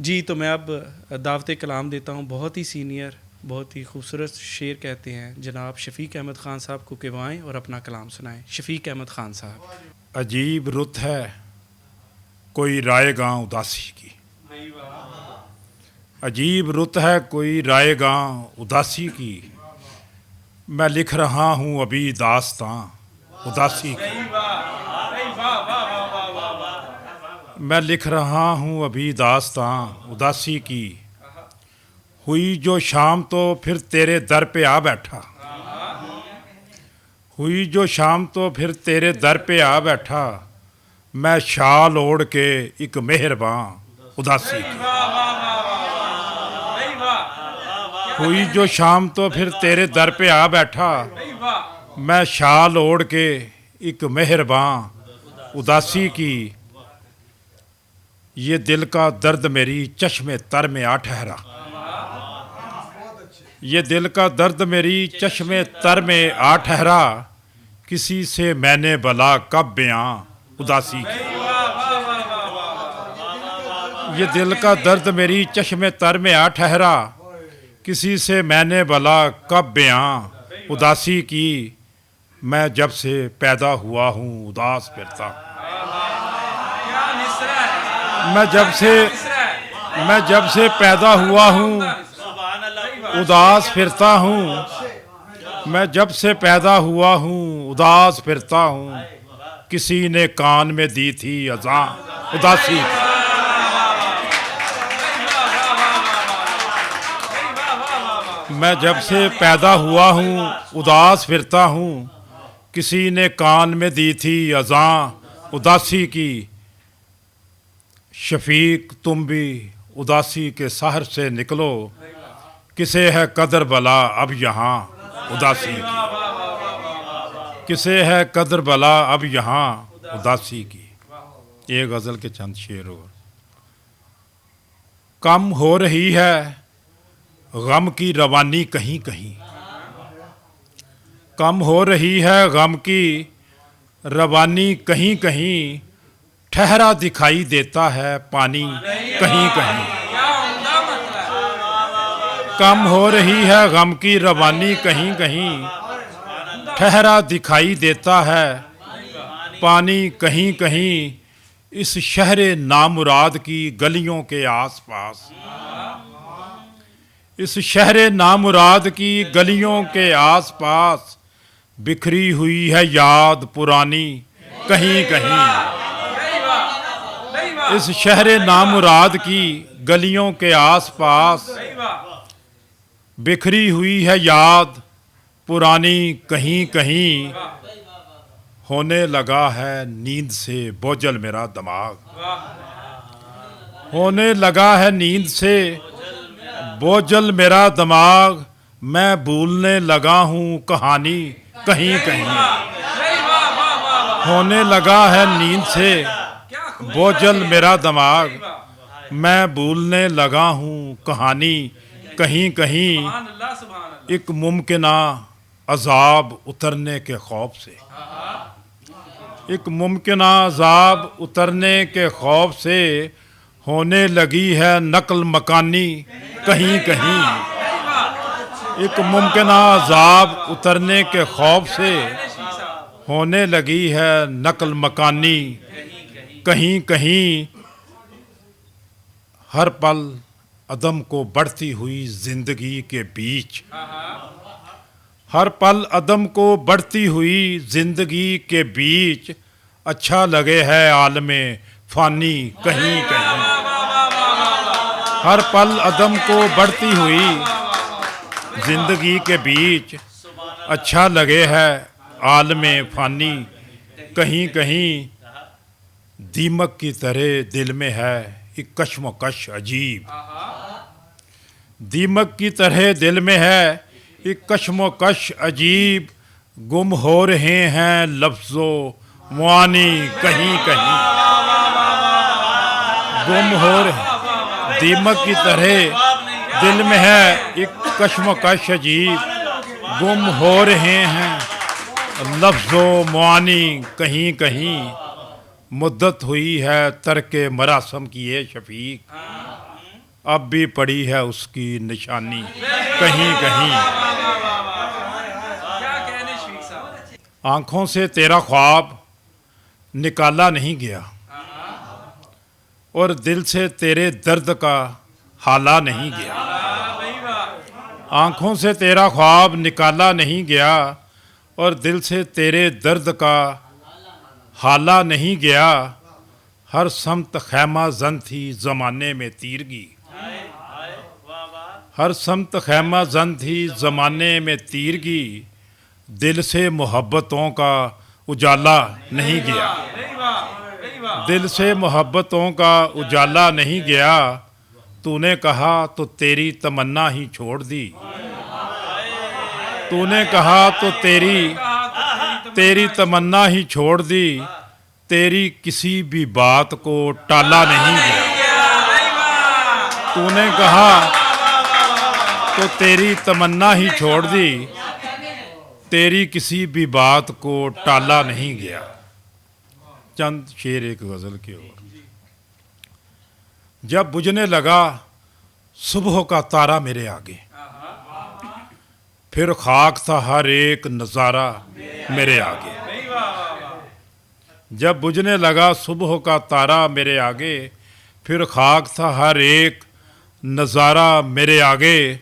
जी, तो मैं अब दावत कलाम देता हूँ। बहुत ही सीनियर, बहुत ही खूबसूरत शेर कहते हैं जनाब शफ़ीक अहमद ख़ान साहब को करवाएँ और अपना कलाम सुनाएँ। शफ़ीक अहमद ख़ान साहब। अजीब रुत है कोई रायगां उदासी की, अजीब रुत है कोई रायगां उदासी की। मैं लिख रहा हूँ अभी दास्तां उदासी की, मैं लिख रहा हूँ अभी दास्तां उदासी की। हुई जो शाम तो फिर तेरे दर पे आ बैठा, हुई जो शाम तो फिर तेरे दर पे आ बैठा। मैं शाल ओढ़ के एक मेहरबान उदासी की। हुई जो शाम तो फिर तेरे दर पे आ बैठा। मैं शाल ओढ़ के एक मेहरबान उदासी की। ये दिल का दर्द मेरी चश्मे तर में आ ठहरा, ये दिल का दर्द मेरी चश्मे तर में आ ठहरा। किसी से मैंने भला कब बयां उदासी की। ये दिल का दर्द मेरी चश्मे तर में आ ठहरा। किसी से मैंने भला कब बयां उदासी की। मैं जब से पैदा हुआ हूँ उदास फिरता, मैं जब से पैदा हुआ हूँ उदास फिरता हूँ। मैं जब से पैदा हुआ हूँ उदास फिरता हूँ। किसी ने कान में दी थी अज़ां उदासी की। मैं जब से पैदा हुआ हूँ उदास फिरता हूँ। किसी ने कान में दी थी अज़ां उदासी की। शफीक तुम भी उदासी के शहर से निकलो। किसे है कदर भला अब यहाँ उदासी की। किसे है कदर भला अब यहाँ उदासी की। ये गज़ल के चंद शेर और। कम हो रही है गम की रवानी कहीं कहीं, कम हो रही है गम की रवानी कहीं कहीं। ठहरा दिखाई देता है पानी कहीं कहीं। कम हो रही है गम की रवानी कहीं कहीं। ठहरा दिखाई देता है पानी कहीं कहीं। इस शहरे नामुराद की गलियों के आसपास, इस शहरे नामुराद की गलियों के आसपास। बिखरी हुई है याद पुरानी कहीं कहीं। इस शहरे नामुराद की गलियों के आसपास। बिखरी हुई है याद पुरानी कहीं कहीं। होने लगा है नींद से बोझल मेरा दिमाग, होने लगा है नींद से बोझल मेरा दिमाग। मैं भूलने लगा हूँ कहानी कहीं कहीं। होने लगा है नींद से बोझल मेरा दिमाग। मैं भूलने लगा हूँ कहानी कहीं कहीं। एक मुमकिना अजाब उतरने के खौफ से, एक मुमकिना अजाब उतरने के खौफ से। होने लगी है नकल मकानी कहीं कहीं। एक मुमकिना अजाब उतरने के खौफ से। होने लगी है नकल मकानी कहीं कहीं। हर पल अदम को बढ़ती हुई जिंदगी के बीच, हर पल अदम को बढ़ती हुई जिंदगी के बीच। अच्छा लगे है आलमे फानी कहीं कहीं। हर पल अदम को बढ़ती हुई जिंदगी के बीच। अच्छा लगे है आलमे फानी कहीं कहीं। दीमक की तरह दिल में है एक कश्मकश अजीब, दीमक की तरह दिल में है एक कश्मकश अजीब। गुम हो रहे हैं लफ्ज़ों मुआनी कहीं कहीं। गुम हो रहे दीमक की तरह दिल में है एक कश्मकश अजीब। गुम हो रहे हैं लफ्ज़ों मुआनी कहीं कहीं। मुद्दत हुई है तरके मरासम की ये शफीक, अब भी पड़ी है उसकी निशानी कहीं कहीं। क्या कहने शफीक साहब। आंखों से तेरा ख्वाब निकाला नहीं गया और दिल से तेरे दर्द का हाला नहीं गया। आंखों से तेरा ख्वाब निकाला नहीं गया और दिल से तेरे दर्द का हाला नहीं गया। हर समत खैमा जन थी ज़माने में तीरगी, हर समत खैमा जन थी ज़माने में तीरगी। दिल से मोहब्बतों का उजाला नहीं गया, दिल से मोहब्बतों का उजाला नहीं गया। तूने कहा तो तेरी तमन्ना ही छोड़ दी, तूने कहा तो तेरी तमन्ना ही छोड़ दी। तेरी किसी भी बात को टाला नहीं गया। तूने कहा तो तेरी तमन्ना ही छोड़ दी, तेरी किसी भी बात को टाला नहीं गया। चंद शेर एक गज़ल के ओर। जब बुझने लगा सुबह का तारा मेरे आगे, फिर खाक था हर एक नज़ारा मेरे आगे। जब बुझने लगा सुबह का तारा मेरे आगे, फिर खाक था हर एक नज़ारा मेरे आगे।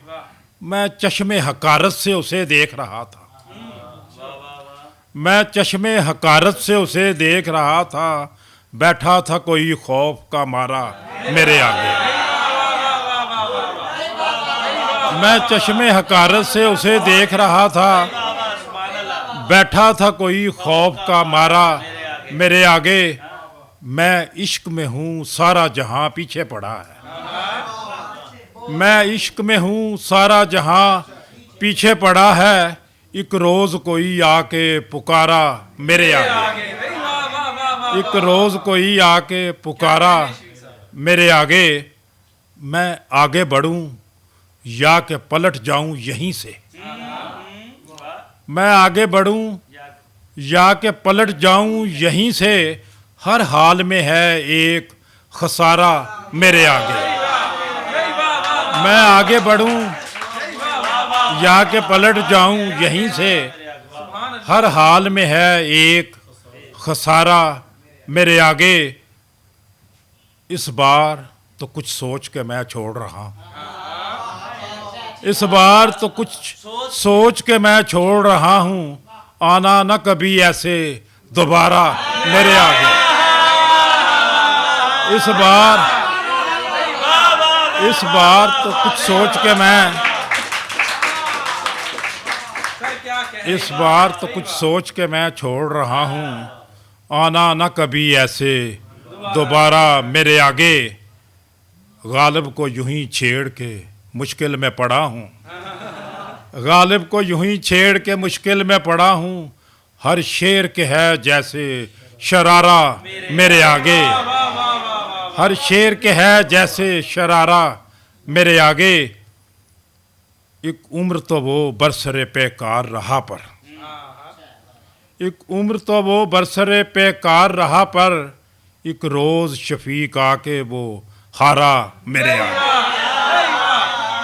मैं चश्मे हकारत से उसे देख रहा था, मैं चश्मे हकारत से उसे देख रहा था। बैठा था कोई खौफ का मारा मेरे आगे, मैं चश्मे हकारत से उसे देख रहा था। बैठा था कोई खौफ का मारा मेरे आगे। मैं इश्क में हूँ सारा जहां पीछे पड़ा है, मैं इश्क में हूँ सारा जहां पीछे पड़ा है। एक रोज कोई आके पुकारा मेरे आगे, एक रोज कोई आके पुकारा मेरे आगे। मैं आगे बढ़ूं या के पलट जाऊं यहीं से, मैं आगे बढ़ूं या के पलट जाऊं यहीं से। हर हाल में है एक खसारा मेरे आगे। मैं आगे बढ़ूं या के पलट जाऊं यहीं से। हर हाल में है एक खसारा मेरे आगे। इस बार तो कुछ सोच के मैं छोड़ रहा हूं, इस बार तो कुछ सोच के मैं छोड़ रहा हूं। आना न कभी ऐसे दोबारा मेरे आगे। इस बार तो कुछ सोच के मैं, इस बार तो कुछ सोच के मैं छोड़ रहा हूं। आना न कभी ऐसे दोबारा मेरे आगे। गालिब को यूं ही छेड़ के मुश्किल में पड़ा हूं, गालिब को यूं ही छेड़ के मुश्किल में पड़ा हूं। हर शेर के है जैसे शरारा मेरे आगे, हर शेर के है जैसे शरारा मेरे आगे। एक उम्र तो वो बरसरे पेकार रहा पर, एक उम्र तो वो बरसरे पेकार रहा पर। एक रोज शफीक आके वो हारा मेरे आगे।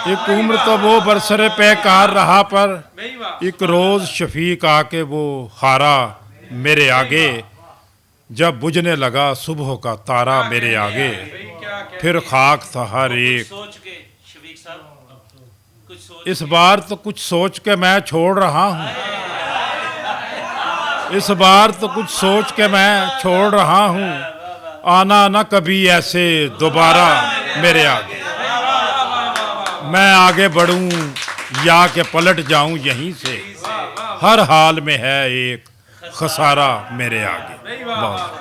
एक उम्र तो वो बरसरे पेकार रहा पर, एक रोज शफीक आके वो हारा मेरे आगे। जब बुझने लगा सुबह का तारा मेरे आगे, फिर खाक था हर एक। इस बार तो कुछ सोच के मैं छोड़ रहा हूँ, इस बार तो कुछ सोच के मैं छोड़ रहा हूँ। आना न कभी ऐसे दोबारा मेरे आगे। मैं आगे बढ़ूं या के पलट जाऊं यहीं से। हर हाल में है एक खसारा मेरे आगे। बहुत